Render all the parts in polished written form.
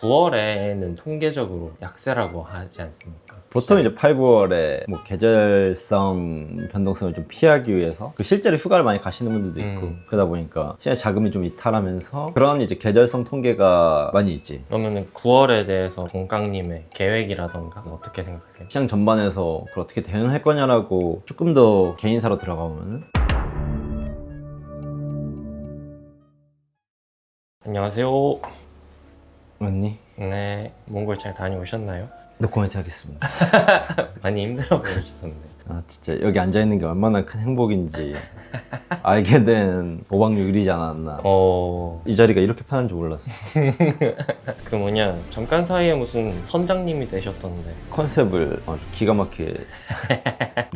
9월에는 통계적으로 약세라고 하지 않습니까? 보통 이제 8, 9월에 뭐 계절성 변동성을 좀 피하기 위해서 그 실제로 휴가를 많이 가시는 분들도 있고 그러다 보니까 시장 자금이 좀 이탈하면서 그런 이제 계절성 통계가 많이 있지. 그러면은 9월에 대해서 동강님의 계획이라던가 어떻게 생각하세요? 시장 전반에서 그걸 어떻게 대응할 거냐라고 조금 더 개인사로 들어가보면은 안녕하세요. 언니 네, 몽골 잘 다녀오셨나요? 노코멘트 하겠습니다. 많이 힘들어 보이시던데. 아 진짜 여기 앉아있는 게 얼마나 큰 행복인지 알게 된 5박 6일이지 않았나. 이 자리가 이렇게 편한 줄 몰랐어. 그 뭐냐, 잠깐 사이에 무슨 선장님이 되셨던데. 컨셉을 아주 기가 막히게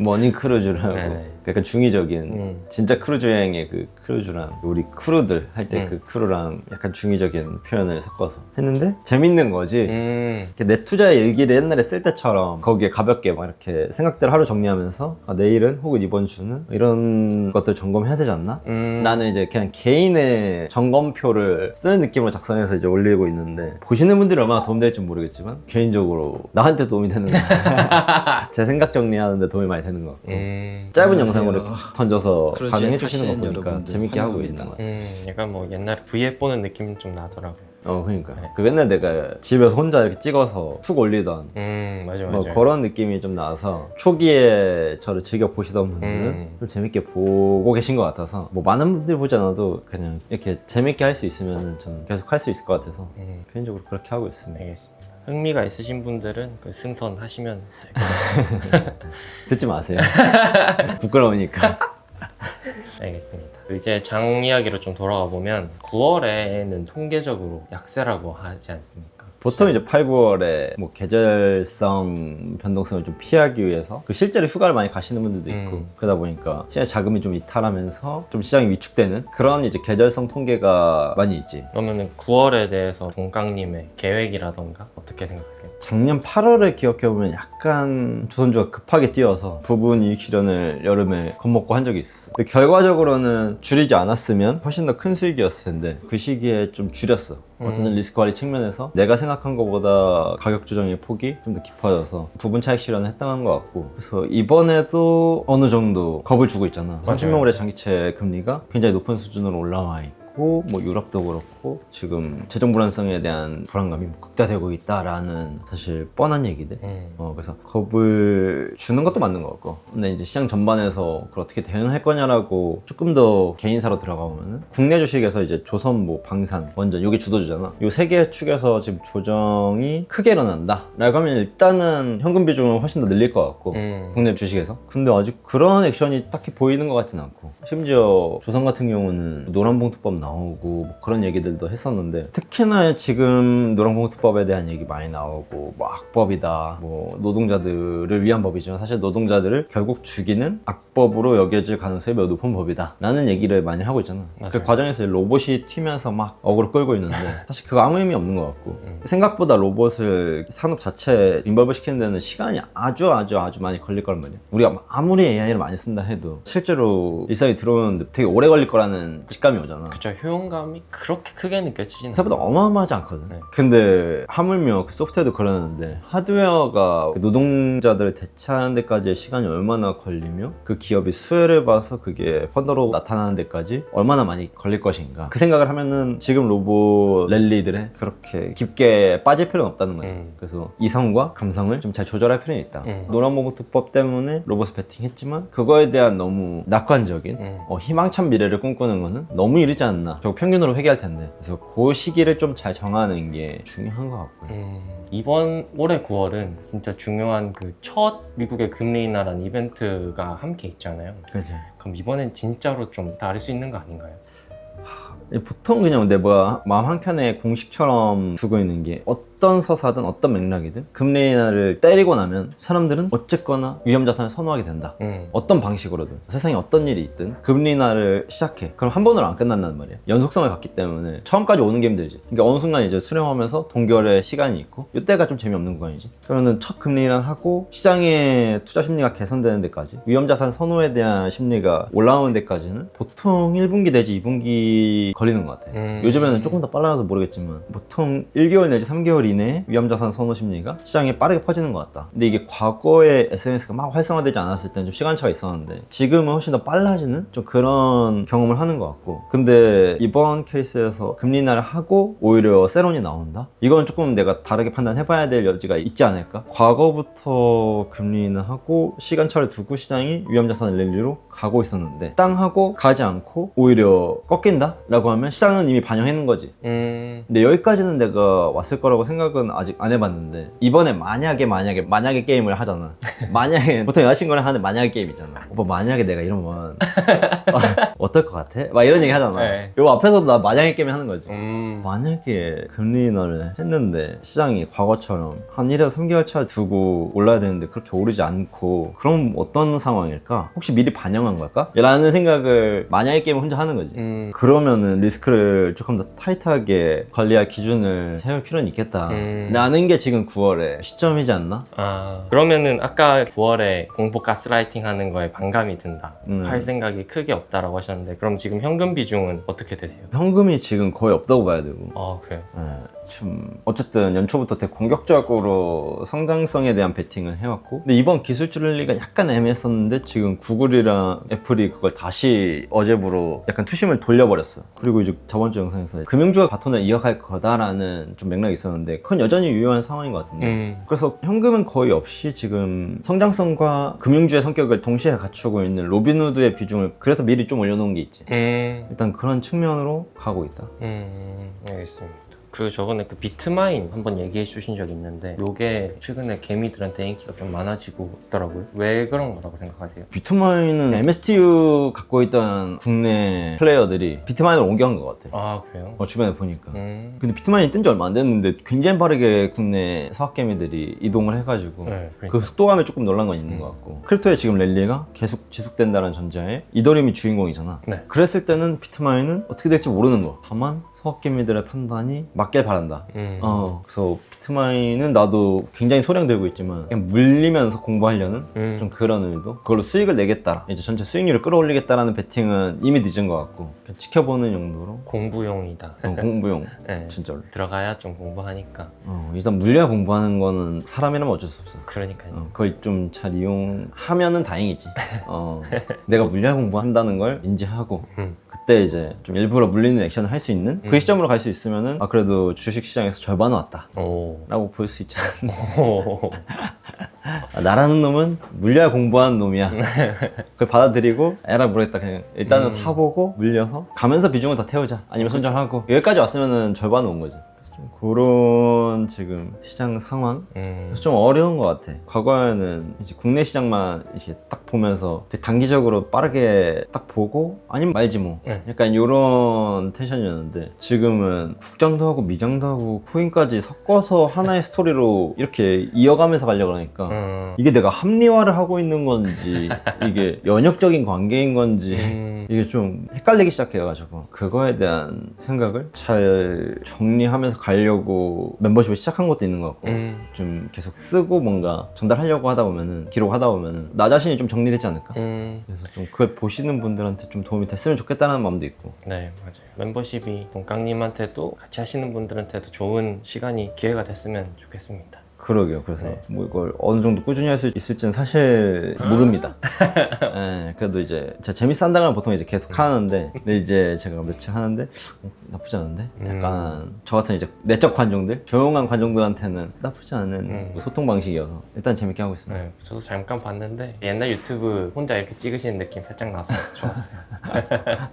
머니 크루즈라고 네. 약간 중의적인 진짜 크루즈 여행의 그 크루즈랑 우리 크루들 할 때 그 크루랑 약간 중의적인 표현을 섞어서 했는데 재밌는 거지. 이렇게 내 투자의 일기를 옛날에 쓸 때처럼 거기에 가볍게 막 이렇게 생각들 하루 정리하면서 아, 내일은 혹은 이번 주는 이런 것들 점검해야 되지 않나? 나는 이제 그냥 개인의 점검표를 쓰는 느낌으로 작성해서 이제 올리고 있는데 보시는 분들이 얼마나 도움될지 모르겠지만 개인적으로 나한테 도움이 되는 거야. 제 생각 정리하는데 도움이 많이 되는 거 같고 짧은 영상으로 툭툭 던져서 반응해 주시는 거 보니까 재밌게 하고 있는 거 같아요. 약간 뭐 옛날에 V앱 보는 느낌이 좀 나더라고요. 그러니까 그 맨날 내가 집에서 혼자 이렇게 찍어서 툭 올리던 맞아. 뭐 그런 느낌이 좀 나서 초기에 저를 즐겨 보시던 분들은 좀 재밌게 보고 계신 것 같아서 뭐 많은 분들이 보지 않아도 그냥 이렇게 재밌게 할 수 있으면 저는 계속 할 수 있을 것 같아서 개인적으로 그렇게 하고 있습니다. 알겠습니다. 흥미가 있으신 분들은 그 승선하시면 될 것 같아요. 듣지 마세요. 부끄러우니까. 알겠습니다. 이제 장 이야기로 좀 돌아가 보면 9월에는 통계적으로 약세라고 하지 않습니까? 보통 이제 8, 9월에 뭐 계절성 변동성을 좀 피하기 위해서 그 실제로 휴가를 많이 가시는 분들도 있고 그러다 보니까 시장 자금이 좀 이탈하면서 좀 시장이 위축되는 그런 이제 계절성 통계가 많이 있지. 그러면은 9월에 대해서 동강님의 계획이라던가 어떻게 생각하세요? 작년 8월을 기억해보면 약간 조선주가 급하게 뛰어서 부분 이익 실현을 여름에 겁먹고 한 적이 있어. 근데 결과적으로는 줄이지 않았으면 훨씬 더 큰 수익이었을 텐데 그 시기에 좀 줄였어. 어떤 리스크 관리 측면에서 내가 생각한 것보다 가격 조정의 폭이 좀 더 깊어져서 부분 차익 실현을 했던 것 같고 그래서 이번에도 어느 정도 겁을 주고 있잖아. 30명월의 장기채 금리가 굉장히 높은 수준으로 올라와 있고 뭐 유럽도 그렇고 지금 재정 불안성에 대한 불안감이 극대화되고 있다라는 사실 뻔한 얘기들. 그래서 겁을 주는 것도 맞는 것 같고 근데 이제 시장 전반에서 그걸 어떻게 대응할 거냐라고 조금 더 개인사로 들어가 보면은 국내 주식에서 이제 조선, 뭐 방산, 원전 요게 주도주잖아. 요 세 개 축에서 지금 조정이 크게 일어난다 라고 하면 일단은 현금 비중을 훨씬 더 늘릴 것 같고 국내 주식에서. 근데 아직 그런 액션이 딱히 보이는 것 같진 않고 심지어 조선 같은 경우는 노란봉투법 나오고 뭐 그런 얘기들도 했었는데 특히나 지금 노란봉투법에 대한 얘기 많이 나오고 뭐 악법이다, 뭐 노동자들을 위한 법이지만 사실 노동자들을 결국 죽이는 악법으로 여겨질 가능성이 매우 높은 법이다 라는 얘기를 많이 하고 있잖아. 맞아요. 그 과정에서 로봇이 튀면서 막 어그로 끌고 있는데 사실 그거 아무 의미 없는 것 같고 생각보다 로봇을 산업 자체에 인벌브 시키는 데는 시간이 아주 많이 걸릴 거란 말이야. 우리가 아무리 AI를 많이 쓴다 해도 실제로 일상에 들어오는데 되게 오래 걸릴 거라는 직감이 오잖아. 그쵸, 효용감이 그렇게 크게 느껴지진 생각보다 어마어마하지 않거든. 네. 근데 하물며 그 소프트웨어도 그러는데 하드웨어가 그 노동자들을 대체하는 데까지의 시간이 얼마나 걸리며 그 기업이 수혜를 봐서 그게 펀더로 나타나는 데까지 얼마나 많이 걸릴 것인가. 그 생각을 하면은 지금 로봇 랠리들에 그렇게 깊게 빠질 필요는 없다는 거지. 그래서 이성과 감성을 좀 잘 조절할 필요는 있다. 노란봉투법 때문에 로봇을 베팅했지만 그거에 대한 너무 낙관적인 희망찬 미래를 꿈꾸는 거는 너무 이르지 않나. 결국 평균으로 회귀할 텐데. 그래서 그 시기를 좀 잘 정하는 게 중요한 것 같고요. 이번 올해 9월은 진짜 중요한 그 첫 미국의 금리 인하라는 이벤트가 함께 있잖아요. 그렇죠. 그럼 이번엔 진짜로 좀 다를 수 있는 거 아닌가요? 보통 그냥 내가 마음 한켠에 공식처럼 두고 있는 게 어떤 서사든 어떤 맥락이든 금리 인하를 때리고 나면 사람들은 어쨌거나 위험자산을 선호하게 된다. 어떤 방식으로든 세상에 어떤 일이 있든 금리 인하를 시작해. 그럼 한 번으로 안 끝난단 말이야. 연속성을 갖기 때문에 처음까지 오는 게 힘들지. 그러니까 어느 순간 이제 수렴하면서 동결의 시간이 있고 이때가 좀 재미없는 구간이지. 그러면 첫 금리 인하하고 시장의 투자 심리가 개선되는 데까지 위험자산 선호에 대한 심리가 올라오는 데까지는 보통 1분기 내지 2분기 걸리는 것 같아. 요즘에는 조금 더 빨라서 모르겠지만 보통 1개월 내지 3개월 이내에 위험자산 선호 심리가 시장에 빠르게 퍼지는 것 같다. 근데 이게 과거에 SNS가 막 활성화되지 않았을 때는 좀 시간차가 있었는데 지금은 훨씬 더 빨라지는 좀 그런 경험을 하는 것 같고, 근데 이번 케이스에서 금리 인하를 하고 오히려 세론이 나온다? 이건 조금 내가 다르게 판단해봐야 될 여지가 있지 않을까? 과거부터 금리 인하하고 시간차를 두고 시장이 위험자산 랠리로 가고 있었는데 땅하고 가지 않고 오히려 꺾인다? 라고 하면 시장은 이미 반영했는 거지. 근데 여기까지는 내가 왔을 거라고 생각은 아직 안 해봤는데 이번에 만약에 게임을 하잖아. 만약에 보통 여자친구랑 하는 만약에 게임 있잖아. 오빠 만약에 내가 이러면 어떨 것 같아? 막 이런 얘기 하잖아. 네. 요 앞에서도 나 만약에 게임 하는 거지. 만약에 금리 인하를 했는데 시장이 과거처럼 한 1에서 3개월 차를 두고 올라야 되는데 그렇게 오르지 않고 그럼 어떤 상황일까? 혹시 미리 반영한 걸까? 라는 생각을 만약에 게임을 혼자 하는 거지. 그러면은 리스크를 조금 더 타이트하게 관리할 기준을 세울 필요는 있겠다 라는 게 지금 9월의 시점이지 않나? 그러면은 아까 9월에 공보 가스라이팅 하는 거에 반감이 든다 할 생각이 크게 없다라고 하셨는데, 그럼 지금 현금 비중은 어떻게 되세요? 현금이 지금 거의 없다고 봐야 되고. 그래요? 좀 어쨌든 연초부터 되게 공격적으로 성장성에 대한 베팅을 해왔고, 근데 이번 기술주 랠리가 약간 애매했었는데 지금 구글이랑 애플이 그걸 다시 어제부로 약간 투심을 돌려버렸어. 그리고 이제 저번주 영상에서 금융주가 바톤을 이어갈 거다라는 좀 맥락이 있었는데 그건 여전히 유효한 상황인 것 같은데 그래서 현금은 거의 없이 지금 성장성과 금융주의 성격을 동시에 갖추고 있는 로빈후드의 비중을 그래서 미리 좀 올려놓은 게 있지. 일단 그런 측면으로 가고 있다. 알겠습니다. 그리고 저번에 그 비트마인 한번 얘기해 주신 적이 있는데 요게 최근에 개미들한테 인기가 좀 많아지고 있더라고요. 왜 그런 거라고 생각하세요? 비트마인은 MSTU 갖고 있던 국내 플레이어들이 비트마인으로 옮겨간 것 같아. 그래요? 주변에 보니까. 근데 비트마인이 뜬 지 얼마 안 됐는데 굉장히 빠르게 국내 서학개미들이 이동을 해가지고 그러니까. 그 속도감에 조금 놀란 건 있는 것 같고, 크립토의 지금 랠리가 계속 지속된다는 전제하에 이더리움이 주인공이잖아. 네. 그랬을 때는 비트마인은 어떻게 될지 모르는 거. 다만 서학개미들의 판단이 맞길 바란다. 그래서 비트마인은 나도 굉장히 소량 들고 있지만 그냥 물리면서 공부하려는 좀 그런 의도, 그걸로 수익을 내겠다, 이제 전체 수익률을 끌어올리겠다라는 베팅은 이미 늦은 것 같고 그냥 지켜보는 용도로. 공부용이다. 공부용. 네. 진짜로 들어가야 좀 공부하니까. 일단 물리학 공부하는 거는 사람이라면 어쩔 수 없어. 그러니까요. 그걸 좀 잘 이용하면은 다행이지. 내가 물리학 공부한다는 걸 인지하고 그때 이제 좀 일부러 물리는 액션을 할 수 있는 그 시점으로 갈 수 있으면은 그래도 주식시장에서 절반은 왔다 라고 볼 수 있지 않나. 나라는 놈은 물려야 공부하는 놈이야. 그걸 받아들이고 에라 모르겠다, 그냥 일단은 사보고 물려서 가면서 비중을 더 태우자, 아니면 손절하고. 여기까지 왔으면은 절반은 온 거지. 그래서 좀 그런 지금 시장 상황 그래서 좀 어려운 것 같아. 과거에는 이제 국내 시장만 이렇게 딱 보면서 되게 단기적으로 빠르게 딱 보고 아니면 말지 뭐 약간 이런 텐션이었는데 지금은 국장도 하고 미장도 하고 코인까지 섞어서 하나의 스토리로 이렇게 이어가면서 가려고 하니까 이게 내가 합리화를 하고 있는 건지 이게 연역적인 관계인 건지 이게 좀 헷갈리기 시작해가지고 그거에 대한 생각을 잘 정리하면서 가려고 멤버십을 시작한 것도 있는 것 같고 좀 계속 쓰고 뭔가 전달하려고 하다 보면은, 기록하다 보면은 나 자신이 좀 정리되지 않을까? 그래서 좀 그걸 보시는 분들한테 좀 도움이 됐으면 좋겠다는 마음도 있고. 네, 맞아요. 멤버십이 동깡님한테도 같이 하시는 분들한테도 좋은 시간이 기회가 됐으면 좋겠습니다. 그러게요. 그래서 뭐 이걸 어느 정도 꾸준히 할 수 있을지는 사실 모릅니다. 그래도 이제 제가 재밌어 한다고 하면 보통 이제 계속 하는데, 근데 이제 제가 며칠 하는데 나쁘지 않은데? 약간 저 같은 이제 내적 관종들, 조용한 관종들한테는 나쁘지 않은 소통 방식이어서 일단 재밌게 하고 있습니다. 네, 저도 잠깐 봤는데 옛날 유튜브 혼자 이렇게 찍으시는 느낌 살짝 나서 좋았어요.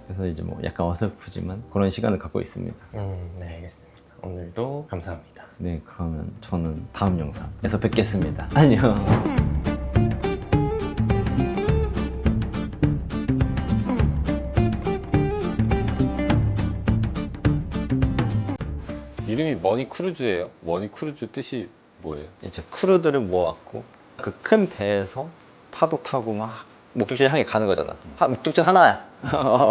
그래서 이제 뭐 약간 어설프지만 그런 시간을 갖고 있습니다. 네, 알겠습니다. 오늘도 감사합니다. 네, 그러면 저는 다음 영상에서 뵙겠습니다. 안녕. 이름이 뭐 머니 크루즈예요. 머니 크루즈 뜻이 뭐예요? 이제 크루들을 모아왔고 그 큰 배에서 파도 타고 막 목적지를 향해 가는 거잖아. 목적지 하나야.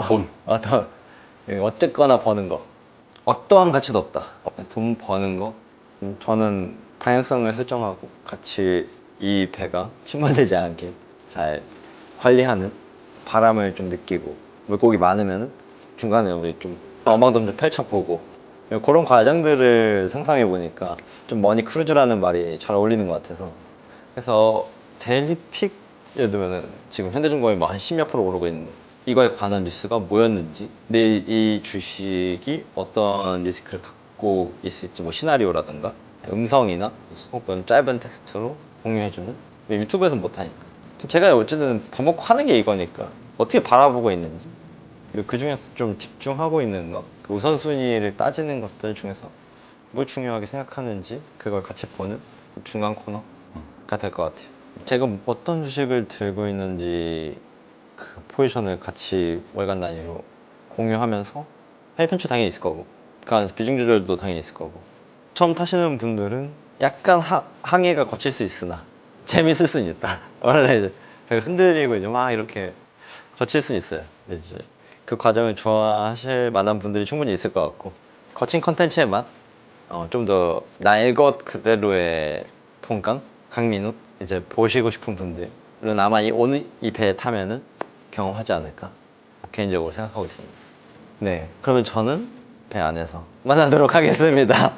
돈. 돈. 어쨌거나 버는 거. 어떠한 가치도 없다. 돈 버는 거. 저는 방향성을 설정하고 같이 이 배가 침몰되지 않게 잘 관리하는, 바람을 좀 느끼고 물고기 많으면 중간에 우리 좀 어망덤좀 펼쳐보고 그런 과정들을 상상해 보니까 좀 머니 크루즈라는 말이 잘 어울리는 것 같아서, 그래서 데일리픽 예를 들면은 지금 현대중공업이 뭐 한 10몇 프로 오르고 있는 이거에 관한 뉴스가 뭐였는지, 내일 이 주식이 어떤 리스크를 갖고 있을지, 뭐 시나리오라든가 음성이나 혹은 짧은 텍스트로 공유해주는, 유튜브에서 못하니까 제가 어쨌든 밥 먹고 하는 게 이거니까 어떻게 바라보고 있는지, 그리고 그 중에서 좀 집중하고 있는 것, 그 우선순위를 따지는 것들 중에서 뭘 중요하게 생각하는지 그걸 같이 보는 중간 코너가 될 것 같아요. 제가 어떤 주식을 들고 있는지 그 포지션을 같이 월간 단위로 공유하면서 회의 편출 당연히 있을 거고, 그 안에서 비중 조절도 당연히 있을 거고, 처음 타시는 분들은 약간 항해가 거칠 수 있으나 재밌을 수는 있다. 원래 이제 제가 흔들리고 이제 막 이렇게 거칠 수는 있어요. 근데 이제 그 과정을 좋아하실 만한 분들이 충분히 있을 것 같고, 거친 컨텐츠의 맛, 좀 더 날 것 그대로의 통강, 강민호 이제 보시고 싶은 분들은 아마 오늘 이 배에 타면은 경험하지 않을까 개인적으로 생각하고 있습니다. 네, 그러면 저는 배 안에서 만나도록 하겠습니다.